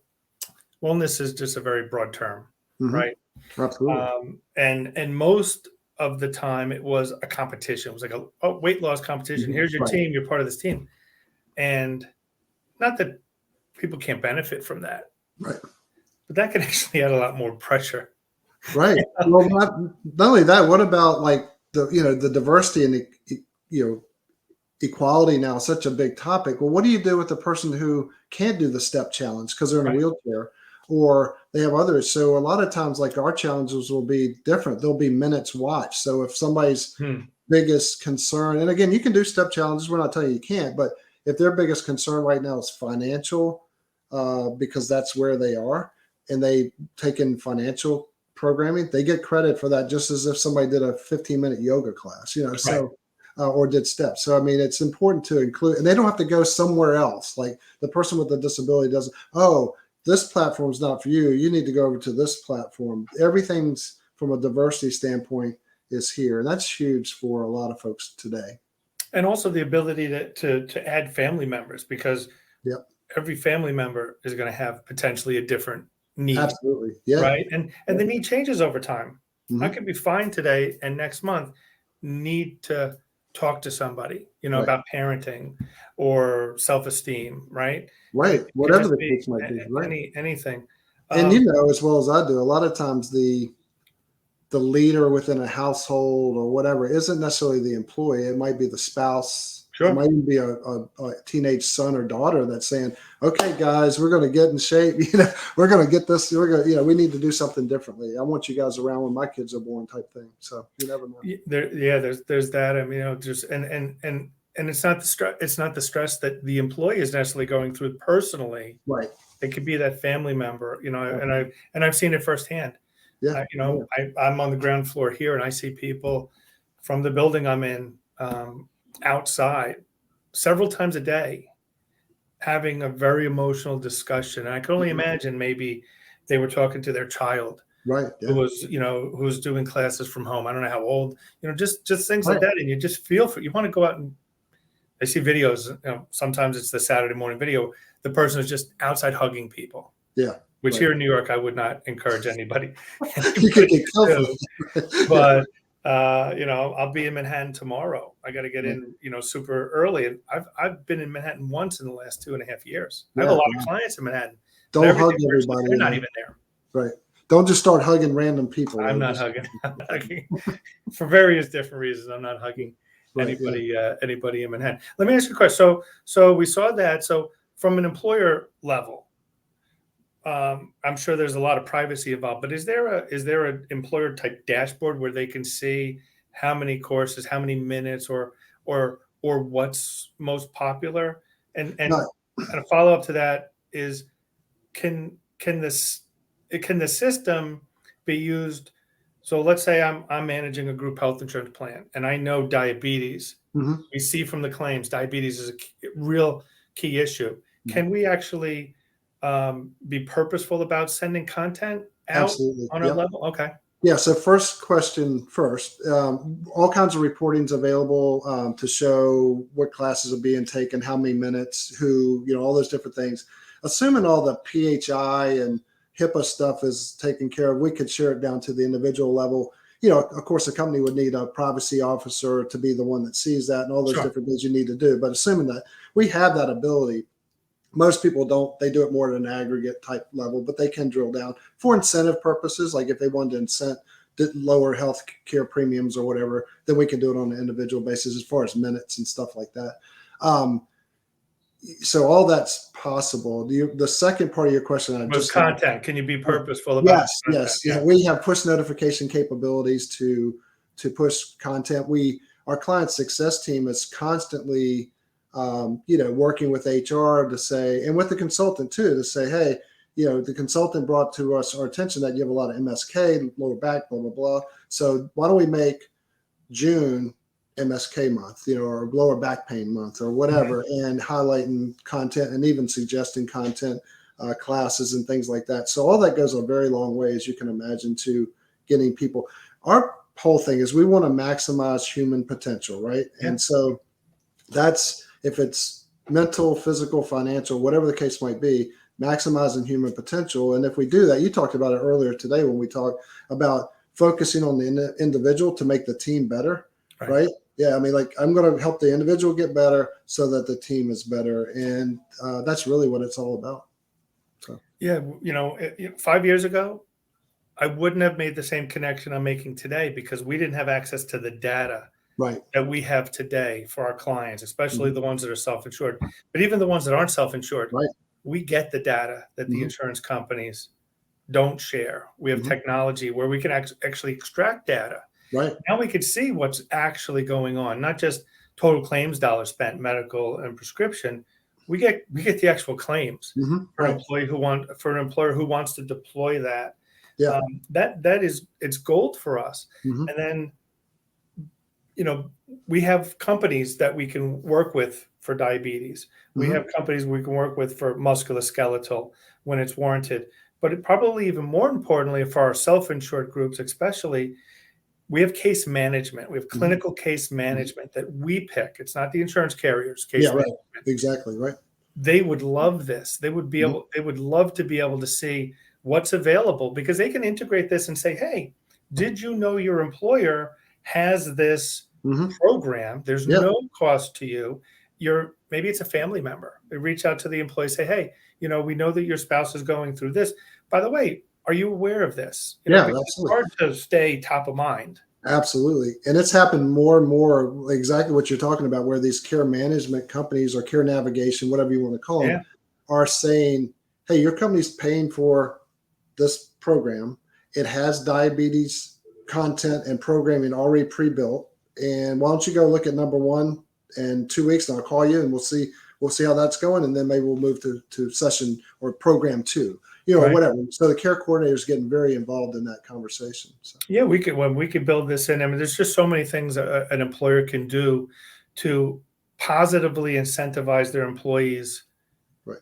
wellness is just a very broad term, Hmm. right? Absolutely. And most of the time it was a competition. It was like a weight loss competition. Here's your Right. team. You're part of this team, and not that people can't benefit from that, Right. but that can actually add a lot more pressure. Right. Well, not only that, what about like the diversity and you know equality now is such a big topic. Well, what do you do with the person who can't do the step challenge because they're in a Right. wheelchair or they have others? So a lot of times, like our challenges will be different. There'll be minutes watched. So if somebody's Hmm. biggest concern, and again, you can do step challenges. We're not telling you you can't, but if their biggest concern right now is financial, because that's where they are, and they take in financial programming, they get credit for that just as if somebody did a 15-minute yoga class, Right. so or did steps. So I mean, it's important to include, and they don't have to go somewhere else. Like the person with the disability doesn't. Oh, this platform is not for you. You need to go over to this platform. Everything's from a diversity standpoint is here, and that's huge for a lot of folks today. And also the ability to add family members, because Yep, every family member is going to have potentially a different need, absolutely. Yeah. right? And the need changes over time. I Hmm. could be fine today and next month need to talk to somebody, Right. about parenting or self-esteem, right? And Right. it could Whatever just the be case might be. Right. anything. And Um, as well as I do, a lot of times the leader within a household or whatever isn't necessarily the employee. It might be the spouse. It sure. might even be a teenage son or daughter that's saying, "Okay, guys, we're going to get in shape. We're going to get this. We're going. We need to do something differently. I want you guys around when my kids are born," type thing. So you never know. Yeah, there's that. I mean, just and and it's not the stress. It's not the stress that the employee is necessarily going through personally. Right. It could be that family member, Yeah. and I've seen it firsthand. Yeah. I'm on the ground floor here, and I see people from the building I'm in outside several times a day having a very emotional discussion. And I can only imagine maybe they were talking to their child Right. who Yeah. was, who was doing classes from home. I don't know how old, just things like Right. that. And you just feel for, you want to go out and I see videos, sometimes it's the Saturday morning video. The person is just outside hugging people, Yeah. which Right. here in New York, I would not encourage anybody, You could anybody get killed to for do. that. Yeah. But I'll be in Manhattan tomorrow. I got to get Yeah. in, super early. And I've been in Manhattan once in the last 2.5 years. I have a Yeah. lot of Wow. clients in Manhattan, but Don't every hug day virtually, everybody they're in not there. even there. Right. Don't just start hugging random people. I'm Though. not Just hugging. I'm not hugging for various different reasons. I'm not hugging right. Yeah. anybody in Manhattan. Let me ask you a question. So we saw that. So from an employer level, I'm sure there's a lot of privacy involved, but is there an employer type dashboard where they can see how many courses, how many minutes, or what's most popular? And No. a follow up to that is can this can the system be used? So let's say I'm managing a group health insurance plan, and I know diabetes. Mhm. We see from the claims diabetes is a real key issue. Mhm. Can we actually be purposeful about sending content out Absolutely. on a Yep. level? Okay, Yeah. So first question first. All kinds of reportings available to show what classes are being taken, how many minutes, who, all those different things. Assuming all the PHI and HIPAA stuff is taken care of, we could share it down to the individual level. Of course, the company would need a privacy officer to be the one that sees that and all those sure. different things you need to do. But assuming that we have that ability, most people don't. They do it more at an aggregate type level, but they can drill down for incentive purposes. Like if they wanted to incent lower health care premiums or whatever, then we can do it on an individual basis as far as minutes and stuff like that. Um, so all that's possible. The second part of your question, I Was just got. content? Can you be purposeful about Yes, the content? yes, yeah. We have push notification capabilities to push content. Our client success team is constantly, working with HR to say, and with the consultant too, to say, hey, the consultant brought to us our attention that you have a lot of MSK, lower back, blah blah blah. So why don't we make June MSK month, or lower back pain month or Mhm. whatever, and highlighting content and even suggesting content classes and things like that. So all that goes a very long way, as you can imagine, to getting people. Our whole thing is we want to maximize human potential, right? Yeah. And so that's if it's mental, physical, financial, whatever the case might be, maximizing human potential. And if we do that, you talked about it earlier today when we talked about focusing on the individual to make the team better, Right. right? Yeah, I mean, like I'm going to help the individual get better so that the team is better, and that's really what it's all about. So Yeah. 5 years ago, I wouldn't have made the same connection I'm making today because we didn't have access to the data right, that we have today for our clients, especially hmm the ones that are self-insured. But even the ones that aren't self-insured, right, we get the data that the hmm insurance companies don't share. We have hmm technology where we can actually extract data. right, Now we can see what's actually going on, not just total claims dollars spent, medical and prescription. We get the actual claims for an right, employer who wants to deploy that. yeah, That is it's gold for us. hmm And then you know, we have companies that we can work with for diabetes. We hmm have companies we can work with for musculoskeletal when it's warranted. But probably even more importantly, for our self-insured groups, especially, we have case management. We have hmm clinical case management that we pick. It's not the insurance carriers' yeah, case right, management. exactly, right, They would love this. hmm They would love to be able to see what's available because they can integrate this and say, hey, did you know your employer has this hmm program? There's yeah, no cost to you. Maybe it's a family member. They reach out to the employee, say, hey, we know that your spouse is going through this. By the way, are you aware of this? yeah, Because it's absolutely. hard to stay top of mind. Absolutely. And it's happened more and more, exactly what you're talking about, where these care management companies or care navigation, whatever you want to call them, Yeah. are saying, hey, your company's paying for this program. It has diabetes content and programming already pre built. And why don't you go look at number one in 2 weeks, and I'll call you, and we'll see how that's going, and then maybe we'll move to session or program 2, or Right. whatever. So the care coordinator is getting very involved in that conversation. So. Yeah, we could build this in. I mean, there's just so many things an employer can do to positively incentivize their employees Right.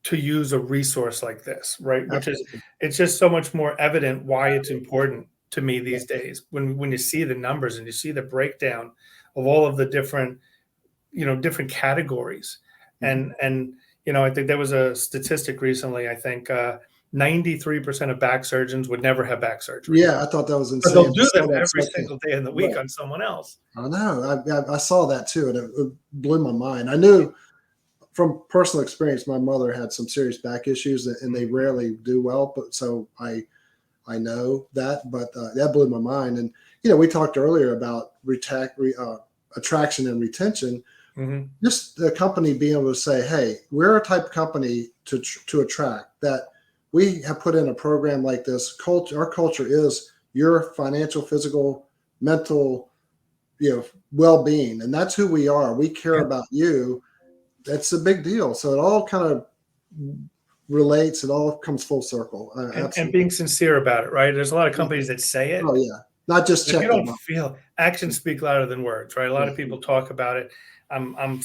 to use a resource like this, right? Which is, Absolutely. it's just so much more evident why it's important to me these days. When you see the numbers and you see the breakdown of all of the different, different categories, and I think there was a statistic recently. I think 93% of back surgeons would never have back surgery. Yeah, I thought that was But insane. they'll I do saw them that every study. single day in the week on someone else. I know. I saw that too, and it blew my mind. I knew from personal experience, my mother had some serious back issues, and they rarely do well. But so I know that, but that blew my mind. And we talked earlier about attraction and retention. Mhm. Just the company being able to say, "Hey, we're a type of company to attract that. We have put in a program like this. Culture, our culture is your financial, physical, mental, well-being, and that's who we are. We care Yeah. about you. That's a big deal. So it all kind of relates. It all comes full circle. And Absolutely. being sincere about it, right? There's a lot of companies that say it, Oh yeah. Not just but if you check them don't out. feel, actions speak louder than words, right? A lot Yeah. of people talk about it. I'm I'm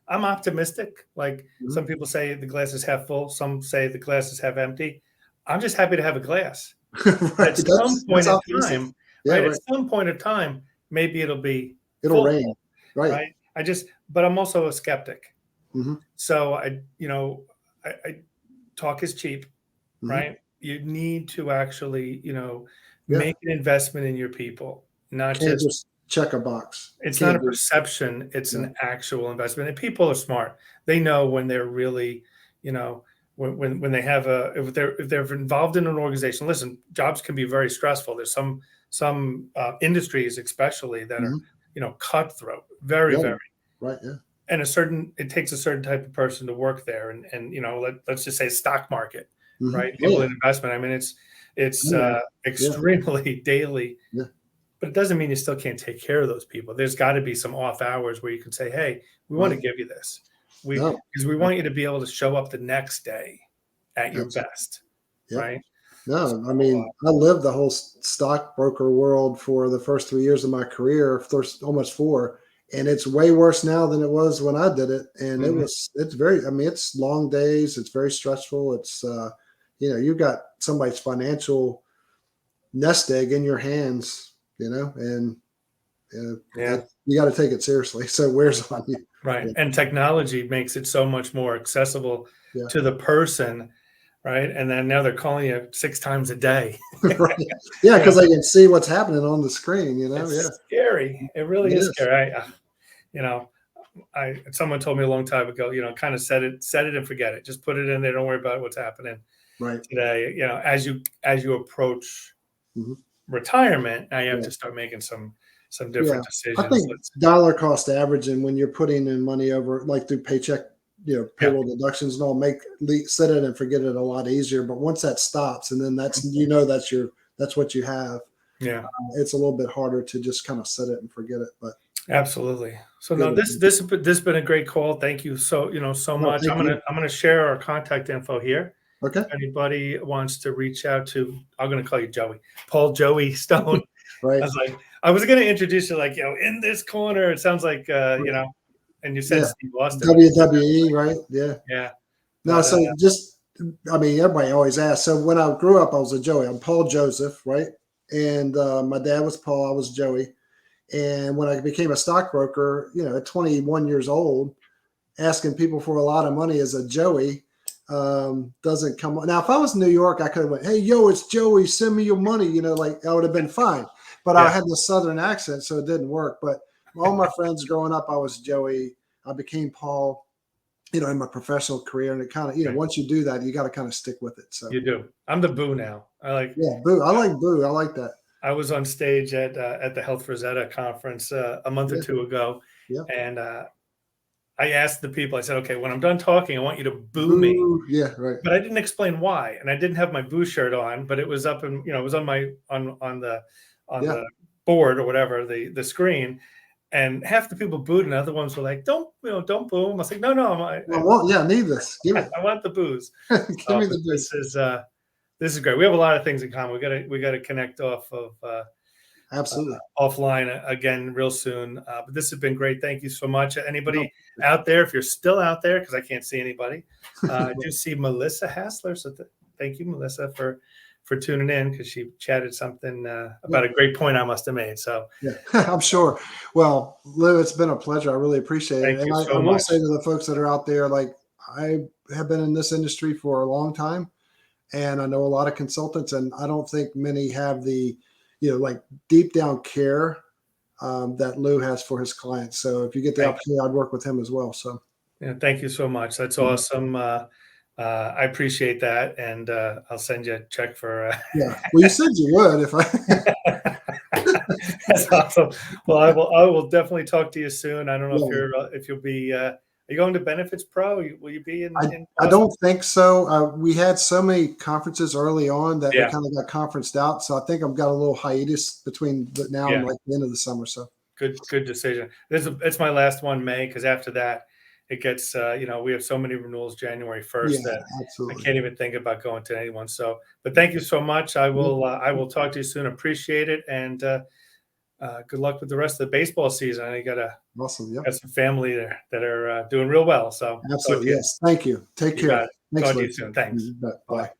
I'm optimistic. Like Mhm. some people say the glass is half full, some say the glass is half empty. I'm just happy to have a glass. Right. At some That's point in optimistic. time, Yeah. right? At Right. some point of time, maybe it'll be It'll full, rain. Right. right? But I'm also a skeptic. Hmm. So I talk is cheap, Hmm. right? You need to actually, Yeah. make an investment in your people, not Can't just, just check a box. it's not a Can't do. perception, it's No. an actual investment. And people are smart. They know when they're really, when they have if they're involved in an organization. Listen, jobs can be very stressful. There's some industries especially that are, Hmm. cutthroat, very, Yeah. very, Right. Yeah. and it takes a certain type of person to work there. And let's just say stock market, Hmm. right? Oh People yeah. in investment. I mean, it's I know. Yeah. extremely daily, Yeah. but it doesn't mean you still can't take care of those people. There's got to be some off hours where you can say, hey, we want to Right. give you this. No. Because we want you to be able to show up the next day at your Absolutely. best, Yep. right? So, No, I mean, I lived the whole stockbroker world for the first 3 years of my career, first almost four, and it's way worse now than it was when I did it. And mhm. it's very, I mean, it's long days, it's very stressful. It's, you've got somebody's financial nest egg in your hands, and Yeah, you got to take it seriously. So it wears on you. right. Yeah, And technology makes it so much more accessible yeah, to the person, right? And then now they're calling you 6 times a day. right. Yeah, You know, because I can see what's happening on the screen. Yeah, it's scary. It really it is is. scary. You know, someone told me a long time ago, kind of set it and forget it. Just put it in there. Don't worry about what's happening Right. today. As you approach Hmm. retirement, now you have Yeah. to start making some Yeah, different I decisions. think dollar cost averaging when you're putting in money over like through paycheck, Yeah, payroll deductions and all set it and forget it a lot easier. But once that stops, and then that's what you have. yeah, It's a little bit harder to just kind of set it and forget it. But absolutely. So no, good. this has been a great call. Thank you so No, much. thank you. I'm gonna share our contact info here. Okay. If anybody wants to reach out to, I'm gonna call you Joey, Paul Joey Stone. Right. I was gonna introduce you like, in this corner. It sounds like Right. and you said Yeah. Steve Austin, which is WWE. Right. Yeah. yeah. No. But So just, I mean, everybody always asks. So when I grew up, I was a Joey. I'm Paul Joseph. Right. And my dad was Paul. I was Joey. And when I became a stockbroker, at 21 years old, asking people for a lot of money as a Joey doesn't come on. Now, if I was in New York, I could have went, "Hey, yo, it's Joey. Send me your money." Like I would have been fine. But I yeah, had the Southern accent, so it didn't work. But all my friends growing up, I was Joey. I became Paul, in my professional career. And it kind of, right. once you do that, you got to kind of stick with it. So You do. I'm the boo now. yeah, Boo. I like Boo. I like that. I was on stage at the Health Rosetta conference a month or Yeah. two ago, Yeah. and I asked the people. I said, "Okay, when I'm done talking, I want you to boo me." Boo. Yeah. Right. But I didn't explain why, and I didn't have my boo shirt on, but it was up and it was on my on the Yeah. the board or whatever the screen, and half the people booed, and other ones were like, "Don't don't boo him." I was like, "No, no, Well, yeah, need this. Give it. I want the booze." Give me But the booze. this is great. We have a lot of things in common. We gotta connect off of Absolutely. offline again real soon. But this has been great. Thank you so much. Anybody out there, if you're still out there, because I can't see anybody, I do see Melissa Hassler. So thank you, Melissa, for tuning in, because she chatted something about a great point I must have made. So yeah, I'm sure. Well, Lou, it's been a pleasure. I really appreciate it. thank you And so I will much. say to the folks that are out there, like, I have been in this industry for a long time, and I know a lot of consultants, and I don't think many have the, like, deep down care that Lou has for his clients. So if you get the Thank opportunity, I'd work with him as well. So Yeah, thank you so much. That's Mhm. awesome. I appreciate that, and I'll send you a check for. yeah, well, you said you would if I. That's awesome. Well, I will definitely talk to you soon. I don't know yeah. if you'll be. Are you going to Benefits Pro? Will you be in I Boston? don't think so. We had so many conferences early on that we Yeah, kind of got conferenced out. So I think I've got a little hiatus between now and yeah. like the end of the summer. So Good decision. It's my last one, May, because after that it gets we have so many renewals January yeah, 1st that I absolutely. can't even think about going to anyone. So, but thank you so much. I will talk to you soon. Appreciate it, and good luck with the rest of the baseball season. I Awesome. Yep. got some family there that are doing real well. So talk Absolutely. to you. Yes. Thank you. Take You got care. it. Thanks, Talk to Lou. you soon. Thanks. Mhm. Bye. Bye.